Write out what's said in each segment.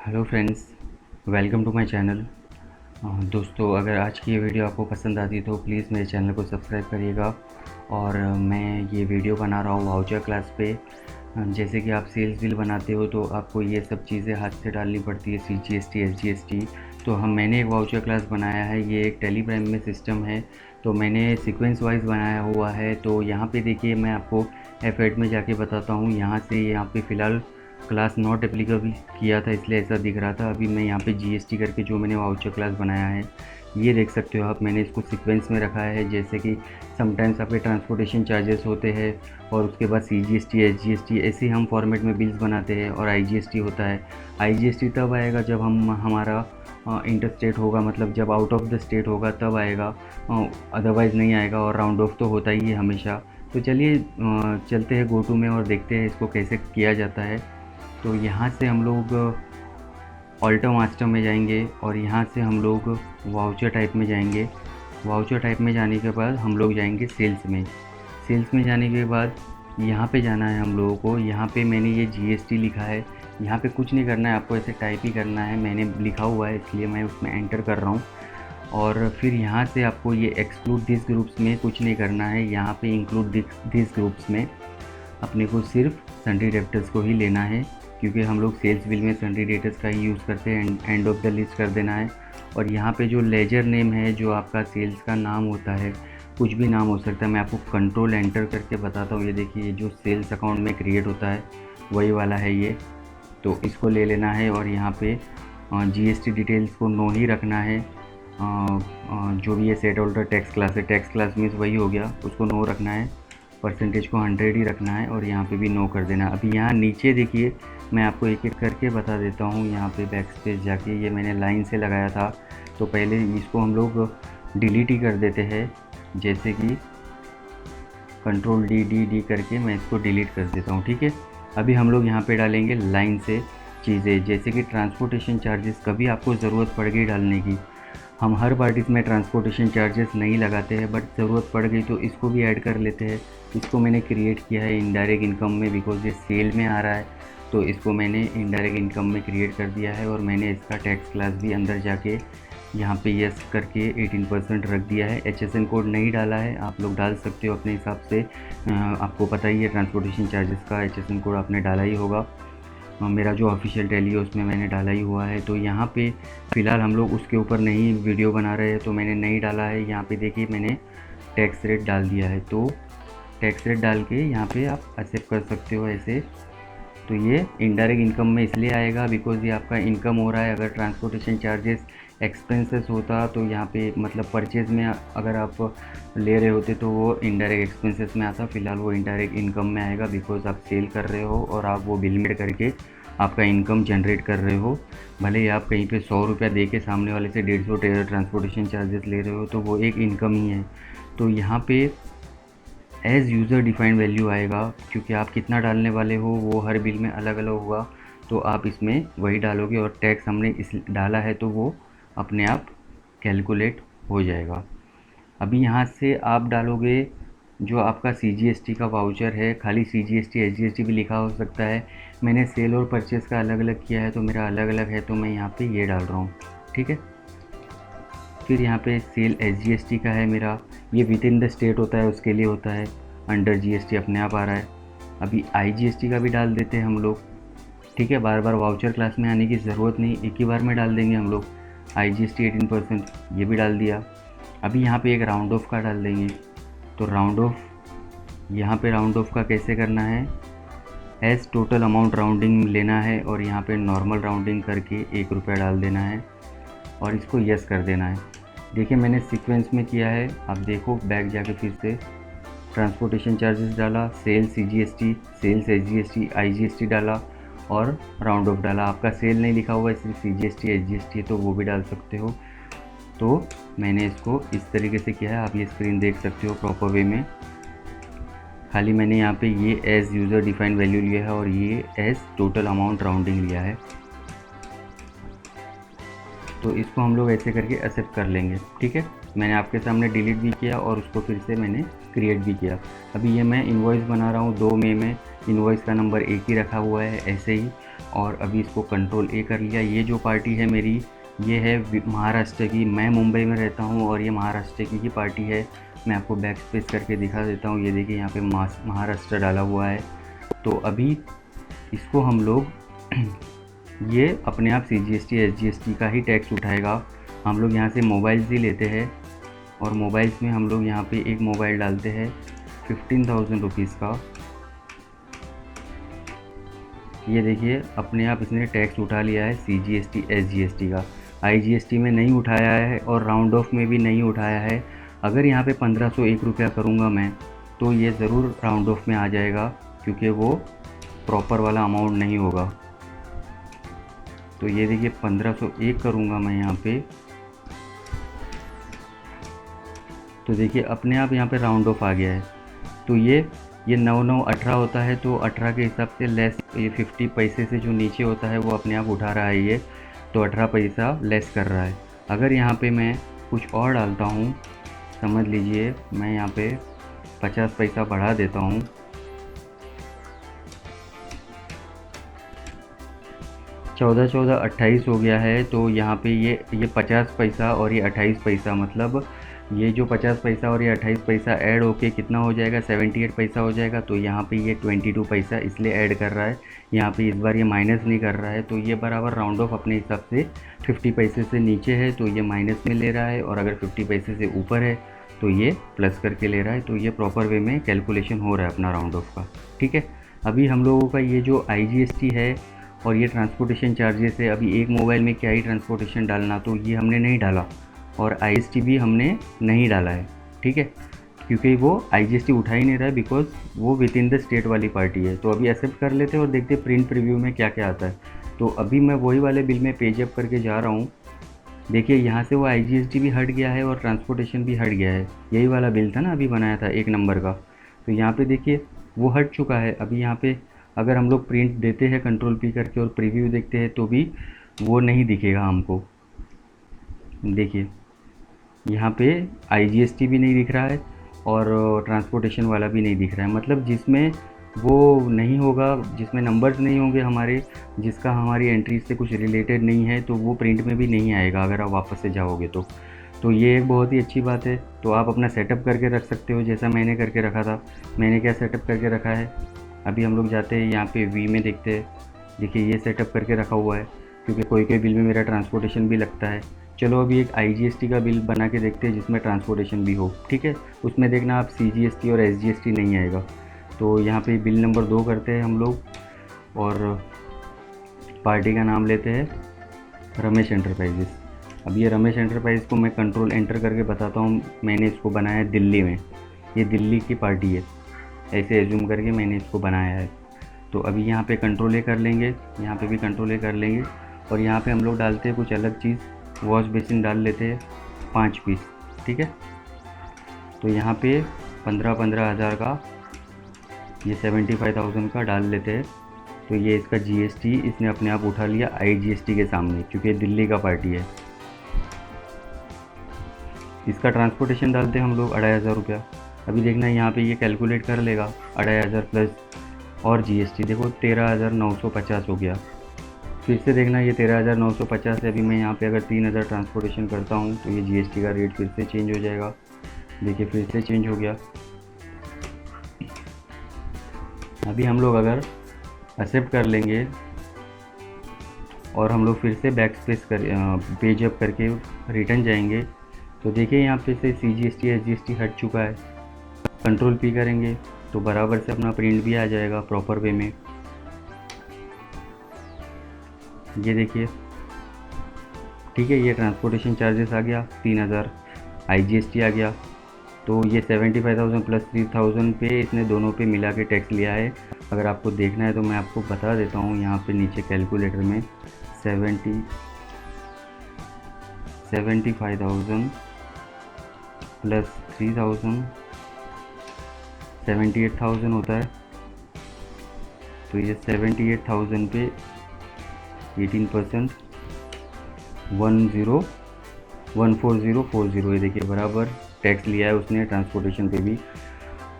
Hello friends, welcome to my channel. दोस्तों, अगर आज की ये वीडियो आपको पसंद आती तो प्लीज़ मेरे चैनल को सब्सक्राइब करिएगा। और मैं ये वीडियो बना रहा हूँ वाउचर क्लास पे। जैसे कि आप सेल्स बिल बनाते हो तो आपको ये सब चीज़ें हाथ से डालनी पड़ती है, CGST, SGST। तो मैंने एक वाउचर क्लास बनाया है, ये एक टेलीग्राम में सिस्टम है। तो मैंने सीक्वेंस वाइज बनाया हुआ है। तो यहाँ पे देखिए, मैं आपको F8 में जाके बताता हूँ। यहाँ पे फ़िलहाल क्लास नॉट एप्लीकेबल किया था, इसलिए ऐसा दिख रहा था। अभी मैं यहाँ पे GST करके जो मैंने वाउचर क्लास बनाया है, ये देख सकते हो आप। मैंने इसको सीक्वेंस में रखा है। जैसे कि समटाइम्स आपके ट्रांसपोर्टेशन चार्जेस होते हैं और उसके बाद CGST, SGST, ऐसे हम फॉर्मेट में बिल्स बनाते हैं। और IGST होता है। IGST तब आएगा जब हमारा इंटर स्टेट होगा, मतलब जब आउट ऑफ द स्टेट होगा तब आएगा, अदरवाइज़ नहीं आएगा। और राउंड ऑफ तो होता ही है हमेशा। तो चलिए चलते हैं गो टू में और देखते हैं इसको कैसे किया जाता है। तो यहाँ से हम लोग ऑल्टो मास्टर में जाएंगे और यहाँ से हम लोग वाउचर टाइप में जाएंगे। वाउचर टाइप में जाने के बाद हम लोग जाएंगे सेल्स में। सेल्स में जाने के बाद यहाँ पे जाना है हम लोगों को। यहाँ पे मैंने ये GST लिखा है। यहाँ पे कुछ नहीं करना है, आपको ऐसे टाइप ही करना है। मैंने लिखा हुआ है इसलिए मैं उसमें एंटर कर रहा हूँ। और फिर यहाँ से आपको ये एक्सक्लूड दिस ग्रुप्स में कुछ नहीं करना है। यहाँ पे इंक्लूड दिस ग्रुप्स में अपने को सिर्फ सन्ड्री डेब्टर्स को ही लेना है, क्योंकि हम लोग सेल्स बिल में सन्ड्री डेब्टर्स का ही यूज़ करते हैं। एंड ऑफ द लिस्ट कर देना है। और यहाँ पे जो लेजर नेम है, जो आपका सेल्स का नाम होता है, कुछ भी नाम हो सकता है। मैं आपको कंट्रोल एंटर करके बताता हूँ। ये देखिए, जो सेल्स अकाउंट में क्रिएट होता है वही वाला है ये। तो इसको ले लेना है। और यहाँ पे GST डिटेल्स को नो ही रखना है। जो भी ये सेट होल्डर टैक्स क्लास है, टैक्स क्लास मीन्स वही हो गया, उसको नो रखना है। परसेंटेज को 100 ही रखना है और यहाँ पे भी नो कर देना। अभी यहाँ नीचे देखिए, मैं आपको एक एक करके बता देता हूँ। यहाँ पे बैक स्पेस जाके, ये मैंने लाइन से लगाया था, तो पहले इसको हम लोग डिलीट ही कर देते हैं। जैसे कि कंट्रोल D करके मैं इसको डिलीट कर देता हूँ, ठीक है। अभी हम लोग यहाँ पे डालेंगे लाइन से चीज़ें, जैसे कि ट्रांसपोर्टेशन चार्जेस। कभी आपको ज़रूरत पड़ गई डालने की, हम हर पार्टीज में ट्रांसपोर्टेशन चार्जेस नहीं लगाते हैं, बट ज़रूरत पड़ गई तो इसको भी ऐड कर लेते हैं। इसको मैंने क्रिएट किया है इनडायरेक्ट इनकम में, बिकॉज ये सेल में आ रहा है, तो इसको मैंने इनडायरेक्ट इनकम में क्रिएट कर दिया है। और मैंने इसका टैक्स क्लास भी अंदर जाके यहाँ पे यस करके 18% रख दिया है। HSN कोड नहीं डाला है, आप लोग डाल सकते हो अपने हिसाब से। आपको पता ही है ट्रांसपोर्टेशन चार्जेस का HSN कोड आपने डाला ही होगा। मेरा जो ऑफिशियल टैली है उसमें मैंने डाला ही हुआ है। तो यहाँ पे फ़िलहाल हम लोग उसके ऊपर नहीं वीडियो बना रहे हैं, तो मैंने नहीं डाला है। यहाँ पे देखिए, मैंने टैक्स रेट डाल दिया है। तो टैक्स रेट डाल के यहाँ पे आप एक्सेप्ट कर सकते हो ऐसे। तो ये इनडायरेक्ट इनकम में इसलिए आएगा बिकॉज ये आपका इनकम हो रहा है। अगर ट्रांसपोर्टेशन चार्जेस एक्सपेंसेस होता तो यहाँ पे मतलब परचेज़ में अगर आप ले रहे होते तो वो इनडायरेक्ट एक्सपेंसेस में आता। फ़िलहाल वो इनडायरेक्ट इनकम में आएगा बिकॉज आप सेल कर रहे हो और आप वो बिल मेड करके आपका इनकम जनरेट कर रहे हो। भले ही आप कहीं पे 100 रुपया दे के सामने वाले से 150 ट्रांसपोर्टेशन चार्जेस ले रहे हो, तो वो एक इनकम ही है। तो यहाँ पे एज़ यूज़र डिफाइंड वैल्यू आएगा, क्योंकि आप कितना डालने वाले हो वो हर बिल में अलग अलग होगा। तो आप इसमें वही डालोगे और टैक्स हमने इस डाला है तो वो अपने आप कैलकुलेट हो जाएगा। अभी यहाँ से आप डालोगे जो आपका CGST का वाउचर है। खाली CGST SGST भी लिखा हो सकता है। मैंने सेल और परचेज़ का अलग अलग किया है, तो मेरा अलग अलग है, तो मैं यहाँ पे ये डाल रहा हूँ, ठीक है। फिर यहाँ पे सेल SGST का है मेरा, ये विद इन द स्टेट होता है, उसके लिए होता है। अंडर GST अपने आप आ रहा है। अभी IGST का भी डाल देते हैं हम लोग, ठीक है। बार बार वाउचर क्लास में आने की ज़रूरत नहीं, एक ही बार में डाल देंगे हम लोग। IGST 18%, ये भी डाल दिया। अभी यहाँ पे एक राउंड ऑफ का डाल देंगे। तो राउंड ऑफ, यहाँ पे राउंड ऑफ का कैसे करना है, एज टोटल अमाउंट राउंडिंग लेना है और यहाँ पे नॉर्मल राउंडिंग करके 1 रुपया डाल देना है और इसको यस कर देना है। देखिए, मैंने सीक्वेंस में किया है, आप देखो बैक जाके फिर से ट्रांसपोर्टेशन चार्जेस डाला, sale CGST, sales SGST, IGST डाला और राउंड ऑफ डाला। आपका सेल नहीं लिखा हुआ है, सिर्फ CGST SGST है, तो वो भी डाल सकते हो। तो मैंने इसको इस तरीके से किया है, आप ये स्क्रीन देख सकते हो प्रॉपर वे में। खाली मैंने यहाँ पे ये एज़ यूज़र डिफाइंड वैल्यू लिया है और ये एज़ टोटल अमाउंट राउंडिंग लिया है। तो इसको हम लोग ऐसे करके एक्सेप्ट कर लेंगे, ठीक है। मैंने आपके सामने डिलीट भी किया और उसको फिर से मैंने क्रिएट भी किया। अभी ये मैं इन्वॉइस बना रहा हूँ 2 मई में। इन्वॉइस का नंबर 1 ही रखा हुआ है ऐसे ही। और अभी इसको कंट्रोल ए कर लिया। ये जो पार्टी है मेरी, ये है महाराष्ट्र की। मैं मुंबई में रहता हूँ और ये महाराष्ट्र की पार्टी है। मैं आपको बैक स्पेस करके दिखा देता हूँ। ये देखिए यहाँ पे महाराष्ट्र डाला हुआ है। तो अभी इसको हम लोग ये अपने आप CGST SGST का ही टैक्स उठाएगा। हम लोग यहाँ से मोबाइल्स ही लेते हैं और मोबाइल्स में हम लोग यहाँ पे एक मोबाइल डालते हैं 15,000 रुपीज़ का। ये देखिए अपने आप इसने टैक्स उठा लिया है CGST SGST का। IGST में नहीं उठाया है और राउंड ऑफ में भी नहीं उठाया है। अगर यहाँ पे 1501 रुपया करूँगा मैं तो ये ज़रूर राउंड ऑफ में आ जाएगा, क्योंकि वो प्रॉपर वाला अमाउंट नहीं होगा। तो ये देखिए 1501 करूँगा मैं यहाँ पे, तो देखिए अपने आप यहाँ पे राउंड ऑफ आ गया है। तो ये 9 9 18 होता है, तो 18 के हिसाब से लेस, ये 50 पैसे से जो नीचे होता है वो अपने आप उठा रहा है ये, तो 18 पैसा लेस कर रहा है। अगर यहाँ पे मैं कुछ और डालता हूँ, समझ लीजिए मैं यहाँ पे 50 पैसा बढ़ा देता हूँ, 14 14 28 हो गया है। तो यहाँ पे ये 50 पैसा और ये 28 पैसा, मतलब ये जो 50 पैसा और ये 28 पैसा ऐड होके कितना हो जाएगा, 78 पैसा हो जाएगा। तो यहाँ पे ये 22 पैसा इसलिए ऐड कर रहा है, यहाँ पे इस बार ये माइनस नहीं कर रहा है। तो ये बराबर राउंड ऑफ अपने हिसाब से 50 पैसे से नीचे है तो ये माइनस में ले रहा है, और अगर 50 पैसे से ऊपर है तो ये प्लस करके ले रहा है। तो ये प्रॉपर वे में कैलकुलेशन हो रहा है अपना राउंड ऑफ का। ठीक है, अभी हम लोगों का ये जो IGST है और ये ट्रांसपोर्टेशन चार्जेस है, अभी एक मोबाइल में क्या ही ट्रांसपोर्टेशन डालना, तो ये हमने नहीं डाला और IGST भी हमने नहीं डाला है। ठीक है, क्योंकि वो IGST उठा ही नहीं रहा है, बिकॉज वो विद इन द स्टेट वाली पार्टी है। तो अभी एक्सेप्ट कर लेते हैं और देखते हैं प्रिंट प्रीव्यू में क्या क्या आता है। तो अभी मैं वही वाले बिल में पेज अप करके जा रहा हूँ। देखिए यहाँ से वो IGST भी हट गया है और ट्रांसपोर्टेशन भी हट गया है। यही वाला बिल था ना अभी बनाया था 1 नंबर का, तो यहाँ पे देखिए वो हट चुका है। अभी यहाँ पे अगर हम लोग प्रिंट देते हैं कंट्रोल P करके और प्रीव्यू देखते हैं तो भी वो नहीं दिखेगा हमको। देखिए यहाँ पे IGST भी नहीं दिख रहा है और ट्रांसपोर्टेशन वाला भी नहीं दिख रहा है, मतलब जिसमें वो नहीं होगा, जिसमें नंबर्स नहीं होंगे हमारे, जिसका हमारी एंट्री से कुछ रिलेटेड नहीं है, तो वो प्रिंट में भी नहीं आएगा अगर आप वापस से जाओगे तो ये एक बहुत ही अच्छी बात है। तो आप अपना सेटअप करके रख सकते हो, जैसा मैंने करके रखा था। मैंने क्या सेटअप करके रखा है, अभी हम लोग जाते हैं यहाँ पे V में देखते हैं। देखिए ये सेटअप करके रखा हुआ है, क्योंकि कोई कोई बिल में मेरा ट्रांसपोर्टेशन भी लगता है। चलो अभी एक IGST का बिल बना के देखते हैं जिसमें ट्रांसपोर्टेशन भी हो। ठीक है, उसमें देखना आप CGST और SGST नहीं आएगा। तो यहाँ पे बिल नंबर 2 करते हैं हम लोग और पार्टी का नाम लेते हैं रमेश एंटरप्राइजेस। अब ये रमेश एंटरप्राइज को मैं कंट्रोल एंटर करके बताता हूँ। मैंने इसको बनाया है दिल्ली में, ये दिल्ली की पार्टी है, ऐसे एज्यूम करके मैंने इसको बनाया है। तो अभी यहाँ पे कंट्रोल ए कर लेंगे, यहाँ पे भी कंट्रोल ए कर लेंगे और यहाँ पे हम लोग डालते हैं कुछ अलग चीज़। वॉश बेसिन डाल लेते हैं 5 पीस। ठीक है, तो यहाँ पे 15 हज़ार का, ये 75,000 का डाल लेते हैं। तो ये इसका GST इसने अपने आप उठा लिया IGST के सामने, क्योंकि ये दिल्ली का पार्टी है। इसका ट्रांसपोर्टेशन डालते हैं हम लोग 2,500 रुपया। अभी देखना यहाँ पे ये कैलकुलेट कर लेगा 2,500 प्लस और GST, देखो 13,950 हो गया। फिर से देखना ये 13,950 है। अभी मैं यहाँ पे अगर 3,000 ट्रांसपोर्टेशन करता हूँ तो ये GST का रेट फिर से चेंज हो जाएगा। देखिए फिर से चेंज हो गया। अभी हम लोग अगर एक्सेप्ट कर लेंगे और हम लोग फिर से बैक स्पेस कर पेज अप करके रिटर्न जाएंगे, तो देखिए यहाँ पे से CGST SGST हट चुका है। कंट्रोल P करेंगे तो बराबर से अपना प्रिंट भी आ जाएगा प्रॉपर वे में। ये देखिए, ठीक है, ये ट्रांसपोर्टेशन चार्जेस आ गया 3,000, IGST आ गया। तो ये 75,000 प्लस 3,000 पे इसने दोनों पे मिला के टैक्स लिया है। अगर आपको देखना है तो मैं आपको बता देता हूँ, यहाँ पे नीचे कैलकुलेटर में 75,000 प्लस 3,000 78,000 होता है। तो ये 78,000 पे 18% 14040, ये देखिए बराबर टैक्स लिया है उसने ट्रांसपोर्टेशन पे भी।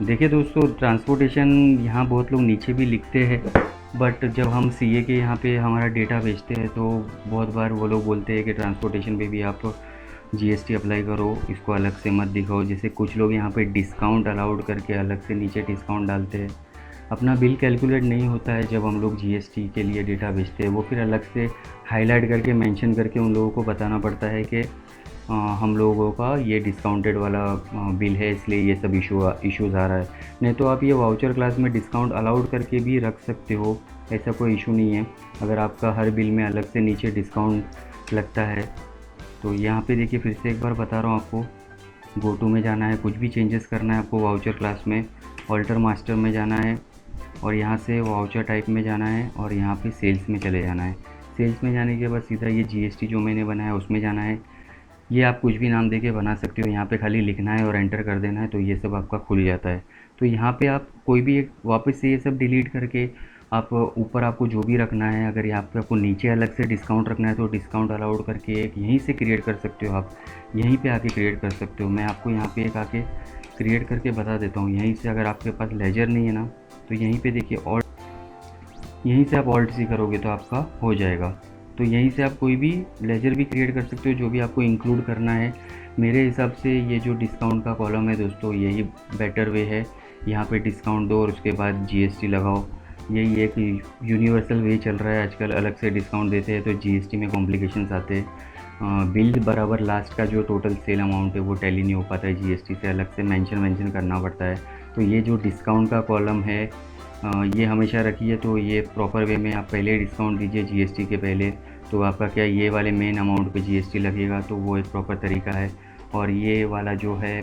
देखिए दोस्तों, ट्रांसपोर्टेशन यहाँ बहुत लोग नीचे भी लिखते हैं बट जब हम सीए के यहाँ पे हमारा डेटा भेजते हैं तो बहुत बार वो लोग बोलते हैं कि ट्रांसपोर्टेशन पे भी आप जीएसटी अप्लाई करो, इसको अलग से मत दिखाओ। जैसे कुछ लोग यहाँ पे डिस्काउंट अलाउड करके अलग से नीचे डिस्काउंट डालते हैं। अपना बिल कैलकुलेट नहीं होता है जब हम लोग जीएसटी के लिए डेटा भेजते हैं, वो फिर अलग से हाईलाइट करके मेंशन करके उन लोगों को बताना पड़ता है कि हम लोगों का ये डिस्काउंटेड वाला बिल है, इसलिए ये सब इश्यूज़ आ रहा है। नहीं तो आप ये वाउचर क्लास में डिस्काउंट अलाउड करके भी रख सकते हो, ऐसा कोई इशू नहीं है। अगर आपका हर बिल में अलग से नीचे डिस्काउंट लगता है तो यहाँ पे देखिए, फिर से एक बार बता रहा हूँ आपको, गो टू में जाना है, कुछ भी चेंजेस करना है आपको वाउचर क्लास में, ऑल्टर मास्टर में जाना है और यहाँ से वाउचर टाइप में जाना है और यहाँ पे सेल्स में चले जाना है। सेल्स में जाने के बाद सीधा ये जीएसटी जो मैंने बनाया उसमें जाना है। ये आप कुछ भी नाम देके बना सकते हो, यहाँ पे खाली लिखना है और एंटर कर देना है तो ये सब आपका खुल जाता है। तो यहाँ पे आप कोई भी एक वापस से ये सब डिलीट करके आप ऊपर आपको जो भी रखना है, अगर यहाँ पे आपको नीचे अलग से डिस्काउंट रखना है तो डिस्काउंट अलाउड करके एक यहीं से क्रिएट कर सकते हो, आप यहीं पे आके क्रिएट कर सकते हो। मैं आपको यहाँ पे एक आके क्रिएट करके बता देता हूँ। यहीं से अगर आपके पास लेजर नहीं है ना तो यहीं पे देखिए, और यहीं से आप ऑल्ट सी करोगे तो आपका हो जाएगा। तो यहीं से आप कोई भी लेजर भी क्रिएट कर सकते हो जो भी आपको इंक्लूड करना है। मेरे हिसाब से ये जो डिस्काउंट का कॉलम है दोस्तों, यही बेटर वे है। यहाँ पे डिस्काउंट दो और उसके बाद जीएसटी लगाओ। यही एक यूनिवर्सल वे चल रहा है आजकल। अलग से डिस्काउंट देते हैं तो जीएसटी में कॉम्प्लिकेशंस आते हैं। बिल बराबर लास्ट का जो टोटल सेल अमाउंट है वो टैली नहीं हो पाता है, जीएसटी से अलग से मेंशन करना पड़ता है। तो ये जो डिस्काउंट का कॉलम है ये हमेशा रखिए। तो ये प्रॉपर वे में आप पहले डिस्काउंट दीजिए जीएसटी के पहले, तो आपका क्या ये वाले मेन अमाउंट पे जीएसटी लगेगा, तो वो एक प्रॉपर तरीका है। और ये वाला जो है,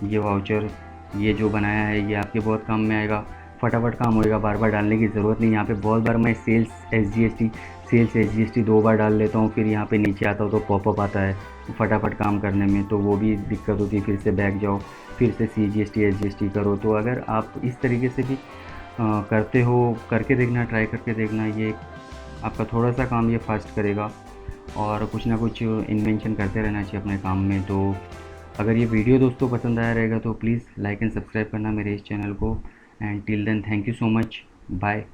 ये वाउचर ये जो बनाया है ये आपके बहुत काम में आएगा, फटाफट काम होएगा, बार बार डालने की ज़रूरत नहीं। यहाँ पे बहुत बार मैं सेल्स एसजीएसटी 2 बार डाल लेता हूँ, फिर यहाँ पे नीचे आता हूँ तो पॉपअप आता है फटाफट काम करने में, तो वो भी दिक्कत होती है। फिर से बैक जाओ, फिर से सीजीएसटी एसजीएसटी करो। तो अगर आप इस तरीके से भी करते हो, करके देखना, ट्राई करके देखना, ये आपका थोड़ा सा काम ये फास्ट करेगा। और कुछ ना कुछ इन्वेंशन करते रहना चाहिए अपने काम में। तो अगर ये वीडियो दोस्तों पसंद आया रहेगा तो प्लीज़ लाइक एंड सब्सक्राइब करना मेरे इस चैनल को। And till then, thank you so much, bye.